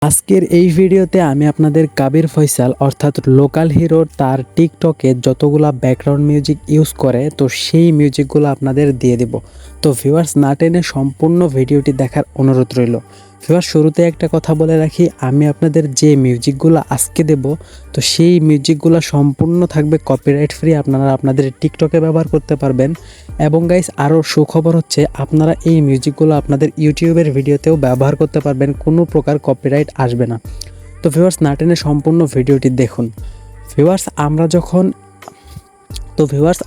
আজকের এই ভিডিওতে আমি আপনাদের কাবির ফয়সাল অর্থাৎ লোকাল হিরোর তার টিকটকে যতগুলা ব্যাকগ্রাউন্ড মিউজিক ইউজ করে তো সেই মিউজিকগুলো আপনাদের দিয়ে দেব। তো ভিউয়ার্স না টেনে সম্পূর্ণ ভিডিওটি দেখার অনুরোধ রইল। ভিউয়ার্স শুরুতে একটা কথা বলে রাখি, আমি আপনাদের যে মিউজিকগুলো আজকে দেব তো সেই মিউজিকগুলো সম্পূর্ণ থাকবে কপিরাইট ফ্রি, আপনারা আপনাদের টিকটকে ব্যবহার করতে পারবেন। এবং গাইস আরও সুখবর হচ্ছে আপনারা এই মিউজিকগুলো আপনাদের ইউটিউবের ভিডিওতেও ব্যবহার করতে পারবেন, কোনো প্রকার কপিরাইট আসবে না। তো ভিউয়ার্স না টেনে সম্পূর্ণ ভিডিওটি দেখুন। ভিউয়ার্স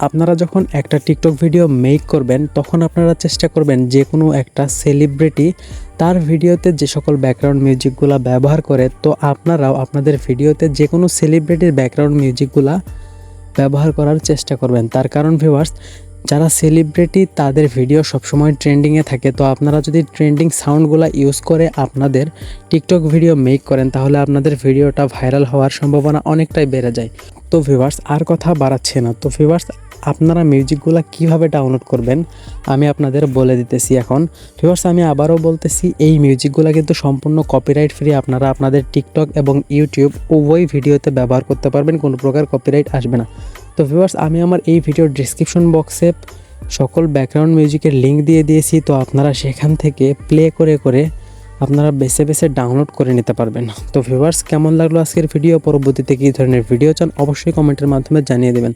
আপনারা যখন একটা টিকটক ভিডিও মেক করবেন তখন আপনারা চেষ্টা করবেন যে কোনো একটা সেলিব্রিটি তার ভিডিওতে যে সকল ব্যাকগ্রাউন্ড মিউজিকগুলো ব্যবহার করে তো আপনারাও আপনাদের ভিডিওতে যে কোনো সেলিব্রিটির ব্যাকগ্রাউন্ড মিউজিকগুলো ব্যবহার করার চেষ্টা করবেন। তার কারণ ভিউয়ার্স, যারা সেলিব্রিটি তাদের ভিডিও সবসময় ট্রেন্ডিংয়ে থাকে, তো আপনারা যদি ট্রেন্ডিং সাউন্ডগুলো ইউজ করে আপনাদের টিকটক ভিডিও মেক করেন তাহলে আপনাদের ভিডিওটা ভাইরাল হওয়ার সম্ভাবনা অনেকটাই বেড়ে যায়। তো ভিউয়ার্স আর কথা বাড়াচ্ছে না, তো ভিউয়ার্স আপনারা মিউজিকগুলো কিভাবে ডাউনলোড করবেন আমি আপনাদের বলে দিতেছি এখন। ভিউয়ার্স আমি আবারও বলতেছি, এই মিউজিকগুলো কিন্তু সম্পূর্ণ কপিরাইট ফ্রি, আপনারা আপনাদের টিকটক এবং ইউটিউব উভয় ভিডিওতে ব্যবহার করতে পারবেন, কোনো প্রকার কপিরাইট আসবে না। তো ভিউয়ার্স আমি আমার এই ভিডিওর ডেসক্রিপশন বক্সে সকল ব্যাকগ্রাউন্ড মিউজিকের লিঙ্ক দিয়ে দিয়েছি, তো আপনারা সেখান থেকে প্লে করে করে আপনারা বেছে বেছে ডাউনলোড করে নিতে পারবেন। তো ভিউয়ার্স কেমন লাগলো আজকের ভিডিও, পরবর্তীতে কী ধরনের ভিডিও চান অবশ্যই কমেন্টের মাধ্যমে জানিয়ে দেবেন।